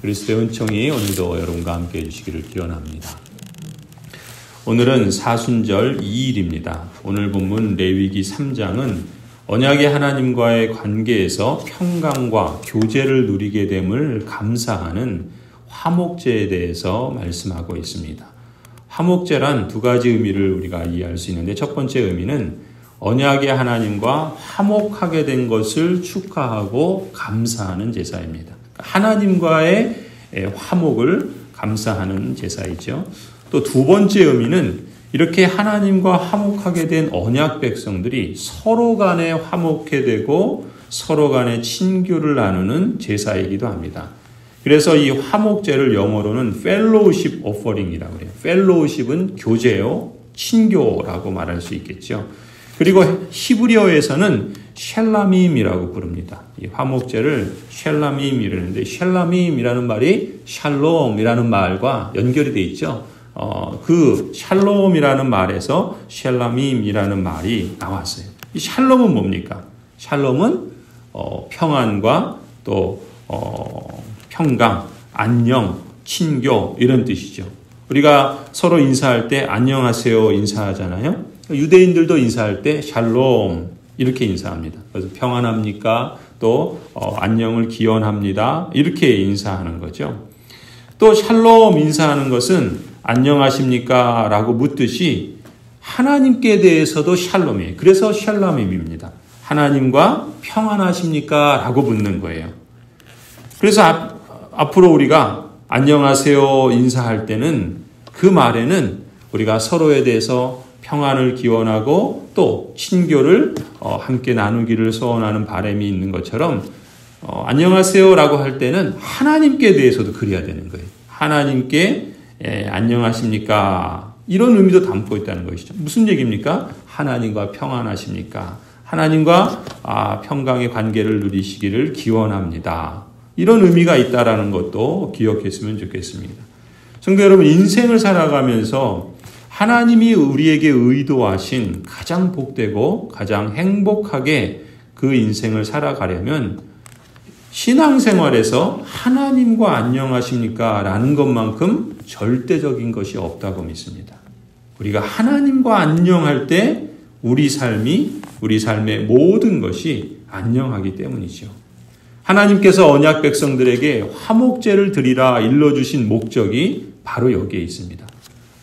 그리스도의 은총이 오늘도 여러분과 함께 해주시기를 기원합니다. 오늘은 사순절 2일입니다. 오늘 본문 레위기 3장은 언약의 하나님과의 관계에서 평강과 교제를 누리게 됨을 감사하는 화목제에 대해서 말씀하고 있습니다. 화목제란 두 가지 의미를 우리가 이해할 수 있는데, 첫 번째 의미는 언약의 하나님과 화목하게 된 것을 축하하고 감사하는 제사입니다. 하나님과의 화목을 감사하는 제사이죠. 또 두 번째 의미는 이렇게 하나님과 화목하게 된 언약 백성들이 서로 간에 화목해 되고 서로 간에 친교를 나누는 제사이기도 합니다. 그래서 이 화목제를 영어로는 fellowship offering이라고 해요. fellowship은 교제요, 친교라고 말할 수 있겠죠. 그리고 히브리어에서는 샬라밈이라고 부릅니다. 이 화목제를 샬라밈이라는데, 샬라밈이라는 말이 샬롬이라는 말과 연결이 되어 있죠. 그 샬롬이라는 말에서 샬라밈이라는 말이 나왔어요. 이 샬롬은 뭡니까? 샬롬은 평안과 또 평강, 안녕, 친교 이런 뜻이죠. 우리가 서로 인사할 때 안녕하세요 인사하잖아요. 유대인들도 인사할 때 샬롬 이렇게 인사합니다. 그래서 평안합니까? 또 안녕을 기원합니다. 이렇게 인사하는 거죠. 또 샬롬 인사하는 것은 안녕하십니까? 라고 묻듯이 하나님께 대해서도 샬롬이에요. 그래서 샬라밈입니다. 하나님과 평안하십니까? 라고 묻는 거예요. 그래서 앞으로 우리가 안녕하세요 인사할 때는 그 말에는 우리가 서로에 대해서 평안을 기원하고 또 친교를 함께 나누기를 소원하는 바람이 있는 것처럼 안녕하세요라고 할 때는 하나님께 대해서도 그래야 되는 거예요. 하나님께 안녕하십니까? 이런 의미도 담고 있다는 것이죠. 무슨 얘기입니까? 하나님과 평안하십니까? 하나님과 평강의 관계를 누리시기를 기원합니다. 이런 의미가 있다라는 것도 기억했으면 좋겠습니다. 성도 여러분, 인생을 살아가면서 하나님이 우리에게 의도하신 가장 복되고 가장 행복하게 그 인생을 살아가려면 신앙생활에서 하나님과 안녕하십니까? 라는 것만큼 절대적인 것이 없다고 믿습니다. 우리가 하나님과 안녕할 때 우리 삶의 모든 것이 안녕하기 때문이죠. 하나님께서 언약 백성들에게 화목제를 드리라 일러주신 목적이 바로 여기에 있습니다.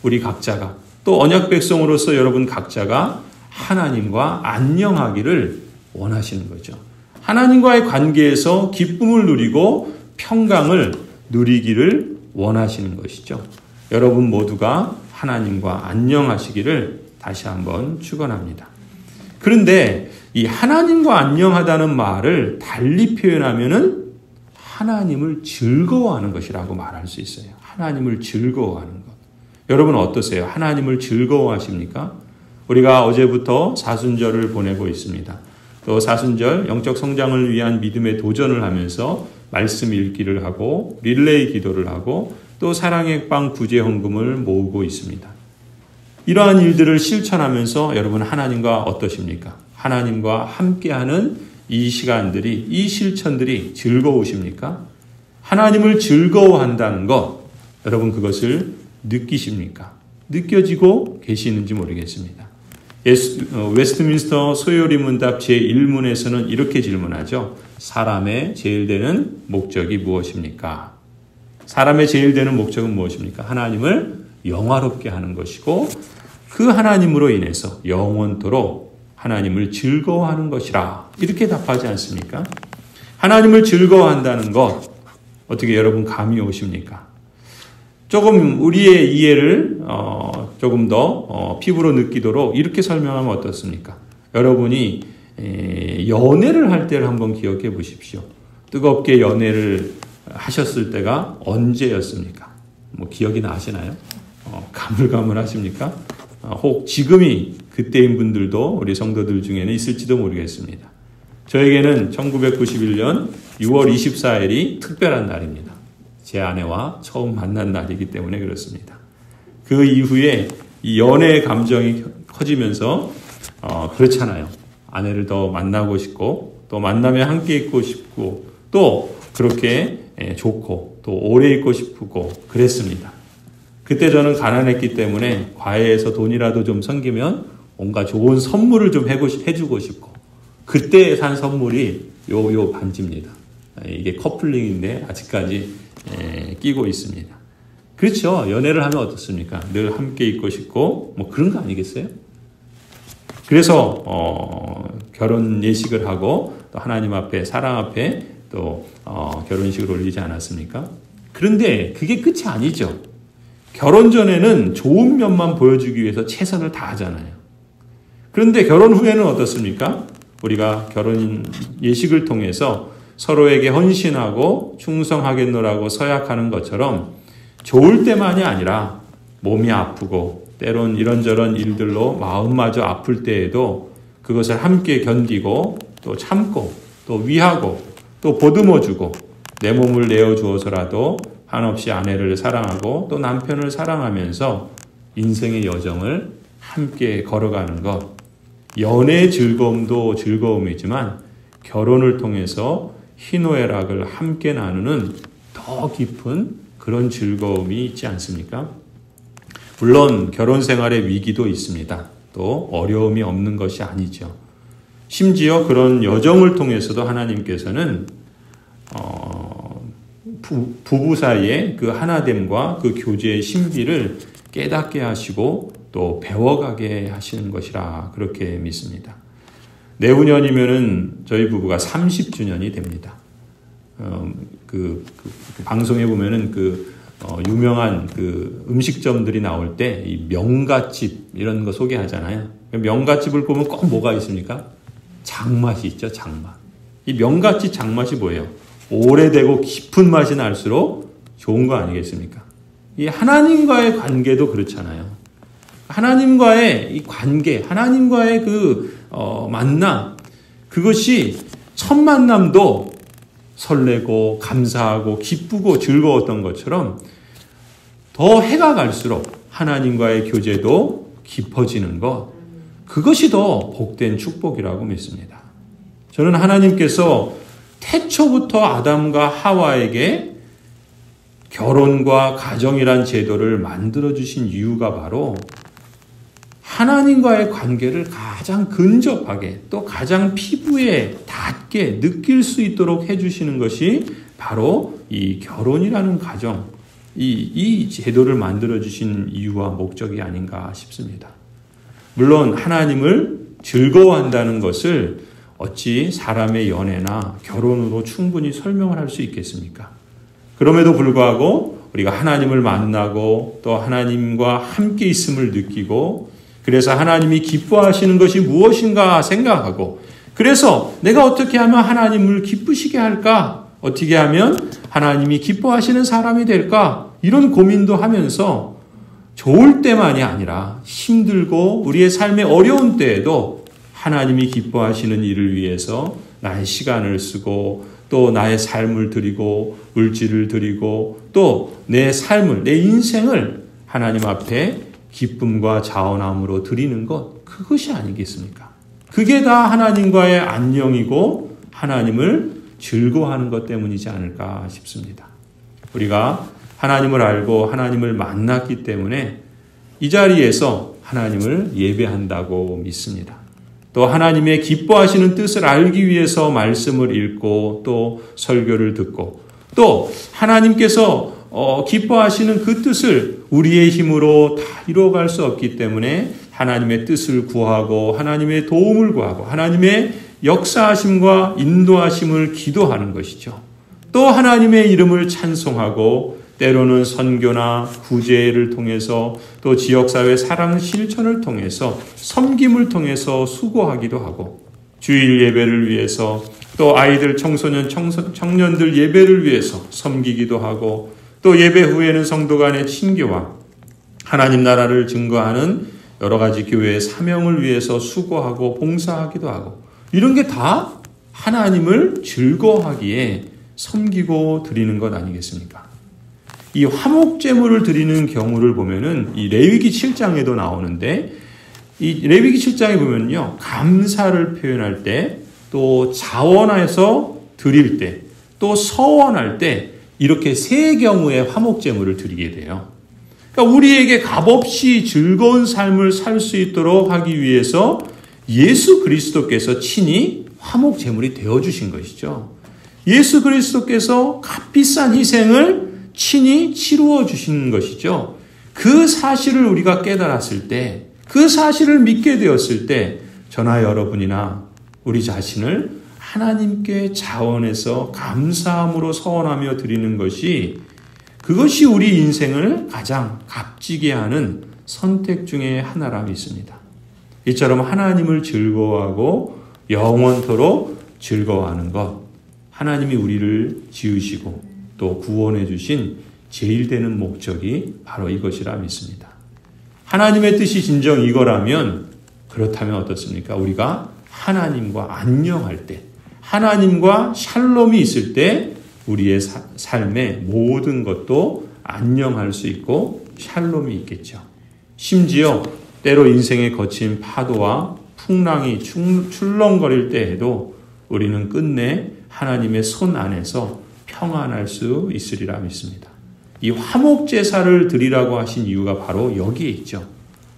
우리 각자가, 또 언약 백성으로서 여러분 각자가 하나님과 안녕하기를 원하시는 거죠. 하나님과의 관계에서 기쁨을 누리고 평강을 누리기를 원하시는 것이죠. 여러분 모두가 하나님과 안녕하시기를 다시 한번 축원합니다. 그런데 이 하나님과 안녕하다는 말을 달리 표현하면은 하나님을 즐거워하는 것이라고 말할 수 있어요. 하나님을 즐거워하는 것. 여러분 어떠세요? 하나님을 즐거워하십니까? 우리가 어제부터 사순절을 보내고 있습니다. 또 사순절 영적 성장을 위한 믿음의 도전을 하면서 말씀 읽기를 하고 릴레이 기도를 하고 또 사랑의 빵 구제 헌금을 모으고 있습니다. 이러한 일들을 실천하면서 여러분 하나님과 어떠십니까? 하나님과 함께하는 이 시간들이, 이 실천들이 즐거우십니까? 하나님을 즐거워한다는 것, 여러분 그것을 느끼십니까? 느껴지고 계시는지 모르겠습니다. 웨스트민스터 소요리 문답 제1문에서는 이렇게 질문하죠. 사람의 제일 되는 목적이 무엇입니까? 사람의 제일 되는 목적은 무엇입니까? 하나님을 영화롭게 하는 것이고 그 하나님으로 인해서 영원토록 하나님을 즐거워하는 것이라 이렇게 답하지 않습니까? 하나님을 즐거워한다는 것 어떻게 여러분 감이 오십니까? 조금 우리의 이해를 조금 더 피부로 느끼도록 이렇게 설명하면 어떻습니까? 여러분이 연애를 할 때를 한번 기억해 보십시오. 뜨겁게 연애를 하셨을 때가 언제였습니까? 뭐 기억이 나시나요? 가물가물하십니까? 혹 지금이 그때인 분들도 우리 성도들 중에는 있을지도 모르겠습니다. 저에게는 1991년 6월 24일이 특별한 날입니다. 제 아내와 처음 만난 날이기 때문에 그렇습니다. 그 이후에 이 연애의 감정이 커지면서 그렇잖아요. 아내를 더 만나고 싶고 또 만나며 함께 있고 싶고 또 그렇게 좋고 또 오래 있고 싶고 그랬습니다. 그때 저는 가난했기 때문에 과외에서 돈이라도 좀 생기면 뭔가 좋은 선물을 좀 해주고 싶고 그때 산 선물이 요 반지입니다. 이게 커플링인데 아직까지 끼고 있습니다. 그렇죠. 연애를 하면 어떻습니까? 늘 함께 있고 싶고 뭐 그런 거 아니겠어요? 그래서 결혼 예식을 하고 또 하나님 앞에 사랑 앞에 또 결혼식을 올리지 않았습니까? 그런데 그게 끝이 아니죠. 결혼 전에는 좋은 면만 보여주기 위해서 최선을 다하잖아요. 그런데 결혼 후에는 어떻습니까? 우리가 결혼 예식을 통해서 서로에게 헌신하고 충성하겠노라고 서약하는 것처럼 좋을 때만이 아니라 몸이 아프고 때론 이런저런 일들로 마음마저 아플 때에도 그것을 함께 견디고 또 참고 또 위하고 또 보듬어주고 내 몸을 내어주어서라도 한없이 아내를 사랑하고 또 남편을 사랑하면서 인생의 여정을 함께 걸어가는 것. 연애의 즐거움도 즐거움이지만 결혼을 통해서 희노애락을 함께 나누는 더 깊은 그런 즐거움이 있지 않습니까? 물론 결혼 생활의 위기도 있습니다. 또 어려움이 없는 것이 아니죠. 심지어 그런 여정을 통해서도 하나님께서는 부부 사이의 그 하나됨과 그 교제의 신비를 깨닫게 하시고 또 배워가게 하시는 것이라 그렇게 믿습니다. 내후년이면은 저희 부부가 30주년이 됩니다. 그 방송에 보면은 유명한 그 음식점들이 나올 때 이 명갓집 이런 거 소개하잖아요. 명갓집을 보면 꼭 뭐가 있습니까? 장맛이 있죠, 장맛. 이 명갓집 장맛이 뭐예요? 오래되고 깊은 맛이 날수록 좋은 거 아니겠습니까? 이 하나님과의 관계도 그렇잖아요. 하나님과의 이 관계, 하나님과의 만남, 그것이 첫 만남도 설레고 감사하고 기쁘고 즐거웠던 것처럼 더 해가 갈수록 하나님과의 교제도 깊어지는 것, 그것이 더 복된 축복이라고 믿습니다. 저는 하나님께서 태초부터 아담과 하와에게 결혼과 가정이란 제도를 만들어주신 이유가 바로 하나님과의 관계를 가장 근접하게 또 가장 피부에 닿게 느낄 수 있도록 해주시는 것이 바로 이 결혼이라는 가정, 이 제도를 만들어주신 이유와 목적이 아닌가 싶습니다. 물론 하나님을 즐거워한다는 것을 어찌 사람의 연애나 결혼으로 충분히 설명을 할 수 있겠습니까? 그럼에도 불구하고 우리가 하나님을 만나고 또 하나님과 함께 있음을 느끼고 그래서 하나님이 기뻐하시는 것이 무엇인가 생각하고 그래서 내가 어떻게 하면 하나님을 기쁘시게 할까? 어떻게 하면 하나님이 기뻐하시는 사람이 될까? 이런 고민도 하면서 좋을 때만이 아니라 힘들고 우리의 삶의 어려운 때에도 하나님이 기뻐하시는 일을 위해서 나의 시간을 쓰고 또 나의 삶을 드리고 물질을 드리고 또 내 삶을, 내 인생을 하나님 앞에 기쁨과 자원함으로 드리는 것, 그것이 아니겠습니까? 그게 다 하나님과의 안녕이고 하나님을 즐거워하는 것 때문이지 않을까 싶습니다. 우리가 하나님을 알고 하나님을 만났기 때문에 이 자리에서 하나님을 예배한다고 믿습니다. 또 하나님의 기뻐하시는 뜻을 알기 위해서 말씀을 읽고 또 설교를 듣고 또 하나님께서 기뻐하시는 그 뜻을 우리의 힘으로 다 이루어갈 수 없기 때문에 하나님의 뜻을 구하고 하나님의 도움을 구하고 하나님의 역사하심과 인도하심을 기도하는 것이죠. 또 하나님의 이름을 찬송하고 때로는 선교나 구제를 통해서 또 지역사회 사랑 실천을 통해서 섬김을 통해서 수고하기도 하고 주일 예배를 위해서 또 아이들, 청소년, 청년들 예배를 위해서 섬기기도 하고 또 예배 후에는 성도 간의 친교와 하나님 나라를 증거하는 여러 가지 교회의 사명을 위해서 수고하고 봉사하기도 하고 이런 게 다 하나님을 즐거워하기에 섬기고 드리는 것 아니겠습니까? 이 화목제물을 드리는 경우를 보면은 이 레위기 7장에도 나오는데 이 레위기 7장에 보면요. 감사를 표현할 때 또 자원해서 드릴 때 또 서원할 때 이렇게 세 경우의 화목제물을 드리게 돼요. 그러니까 우리에게 값없이 즐거운 삶을 살 수 있도록 하기 위해서 예수 그리스도께서 친히 화목제물이 되어주신 것이죠. 예수 그리스도께서 값비싼 희생을 친히 치루어 주신 것이죠. 그 사실을 우리가 깨달았을 때, 그 사실을 믿게 되었을 때 저나 여러분이나 우리 자신을 하나님께 자원해서 감사함으로 서원하며 드리는 것이, 그것이 우리 인생을 가장 값지게 하는 선택 중에 하나라 믿습니다. 이처럼 하나님을 즐거워하고 영원토록 즐거워하는 것, 하나님이 우리를 지으시고 또 구원해 주신 제일 되는 목적이 바로 이것이라 믿습니다. 하나님의 뜻이 진정 이거라면, 그렇다면 어떻습니까? 우리가 하나님과 안녕할 때, 하나님과 샬롬이 있을 때 우리의 삶의 모든 것도 안녕할 수 있고 샬롬이 있겠죠. 심지어 때로 인생의 거친 파도와 풍랑이 출렁거릴 때에도 우리는 끝내 하나님의 손 안에서 평안할 수 있으리라 믿습니다. 이 화목제사를 드리라고 하신 이유가 바로 여기에 있죠.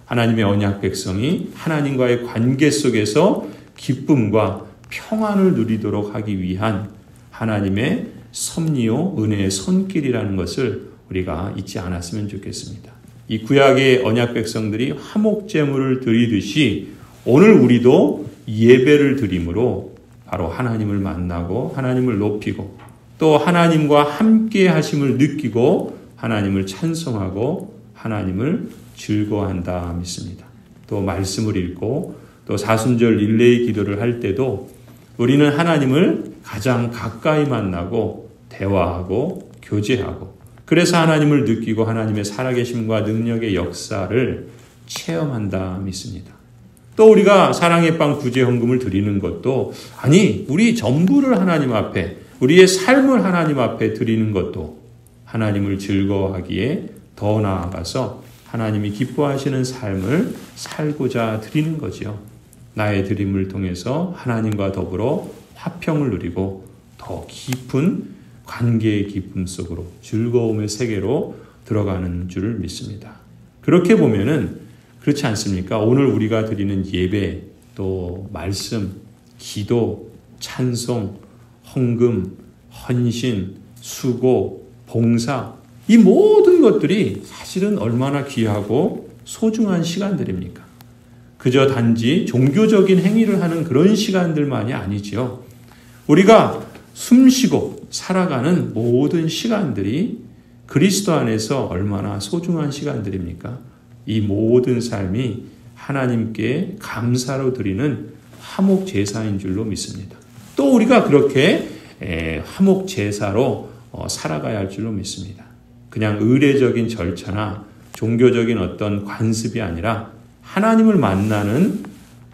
하나님의 언약 백성이 하나님과의 관계 속에서 기쁨과 평안을 누리도록 하기 위한 하나님의 섭리요 은혜의 손길이라는 것을 우리가 잊지 않았으면 좋겠습니다. 이 구약의 언약 백성들이 화목제물을 드리듯이 오늘 우리도 예배를 드림으로 바로 하나님을 만나고 하나님을 높이고 또 하나님과 함께 하심을 느끼고 하나님을 찬송하고 하나님을 즐거워한다 믿습니다. 또 말씀을 읽고 또 사순절 릴레이 기도를 할 때도 우리는 하나님을 가장 가까이 만나고 대화하고 교제하고, 그래서 하나님을 느끼고 하나님의 살아계심과 능력의 역사를 체험한다 믿습니다. 또 우리가 사랑의 빵 구제 헌금을 드리는 것도, 아니 우리 전부를 하나님 앞에, 우리의 삶을 하나님 앞에 드리는 것도 하나님을 즐거워하기에 더 나아가서 하나님이 기뻐하시는 삶을 살고자 드리는 거지요. 나의 드림을 통해서 하나님과 더불어 화평을 누리고 더 깊은 관계의 기쁨 속으로 즐거움의 세계로 들어가는 줄 믿습니다. 그렇게 보면은 그렇지 않습니까? 오늘 우리가 드리는 예배, 또 말씀, 기도, 찬송, 헌금, 헌신, 수고, 봉사, 이 모든 것들이 사실은 얼마나 귀하고 소중한 시간들입니까? 그저 단지 종교적인 행위를 하는 그런 시간들만이 아니지요. 우리가 숨쉬고 살아가는 모든 시간들이 그리스도 안에서 얼마나 소중한 시간들입니까? 이 모든 삶이 하나님께 감사로 드리는 화목 제사인 줄로 믿습니다. 또 우리가 그렇게 화목 제사로 살아가야 할 줄로 믿습니다. 그냥 의례적인 절차나 종교적인 어떤 관습이 아니라 하나님을 만나는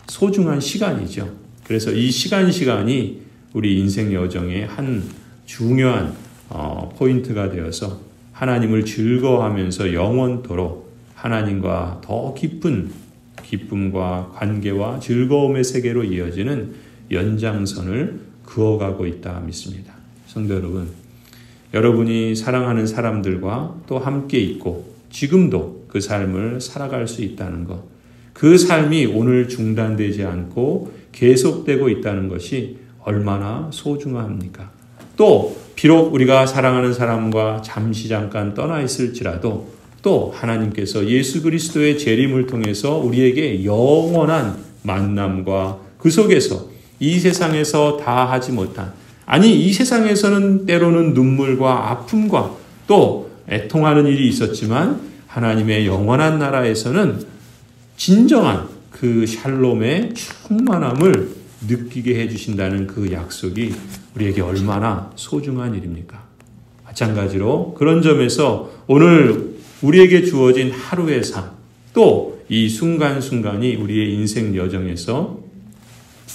소중한 시간이죠. 그래서 이 시간이 우리 인생 여정의 한 중요한 포인트가 되어서 하나님을 즐거워하면서 영원토록 하나님과 더 깊은 기쁨과 관계와 즐거움의 세계로 이어지는 연장선을 그어가고 있다 믿습니다. 성도 여러분, 여러분이 사랑하는 사람들과 또 함께 있고 지금도 그 삶을 살아갈 수 있다는 것, 그 삶이 오늘 중단되지 않고 계속되고 있다는 것이 얼마나 소중합니까? 또 비록 우리가 사랑하는 사람과 잠깐 떠나 있을지라도 또 하나님께서 예수 그리스도의 재림을 통해서 우리에게 영원한 만남과 그 속에서 이 세상에서 다 하지 못한, 아니 이 세상에서는 때로는 눈물과 아픔과 또 애통하는 일이 있었지만 하나님의 영원한 나라에서는 진정한 그 샬롬의 충만함을 느끼게 해주신다는 그 약속이 우리에게 얼마나 소중한 일입니까? 마찬가지로 그런 점에서 오늘 우리에게 주어진 하루의 삶, 또 이 순간순간이 우리의 인생 여정에서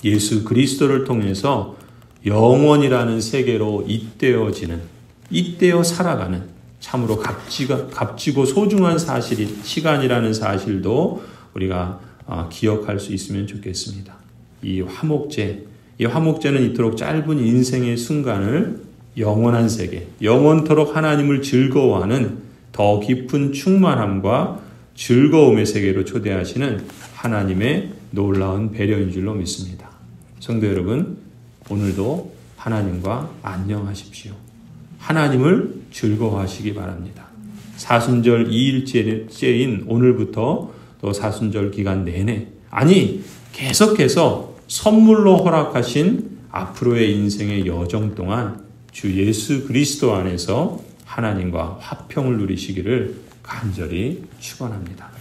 예수 그리스도를 통해서 영원이라는 세계로 잇대어 살아가는 참으로 값지고 소중한 시간이라는 사실도 우리가 기억할 수 있으면 좋겠습니다. 이 화목제는 이토록 짧은 인생의 순간을 영원한 세계, 영원토록 하나님을 즐거워하는 더 깊은 충만함과 즐거움의 세계로 초대하시는 하나님의 놀라운 배려인 줄로 믿습니다. 성도 여러분, 오늘도 하나님과 안녕하십시오. 하나님을 즐거워하시기 바랍니다. 사순절 2일째인 오늘부터 또 사순절 기간 내내, 아니 계속해서 선물로 허락하신 앞으로의 인생의 여정 동안 주 예수 그리스도 안에서 하나님과 화평을 누리시기를 간절히 축원합니다.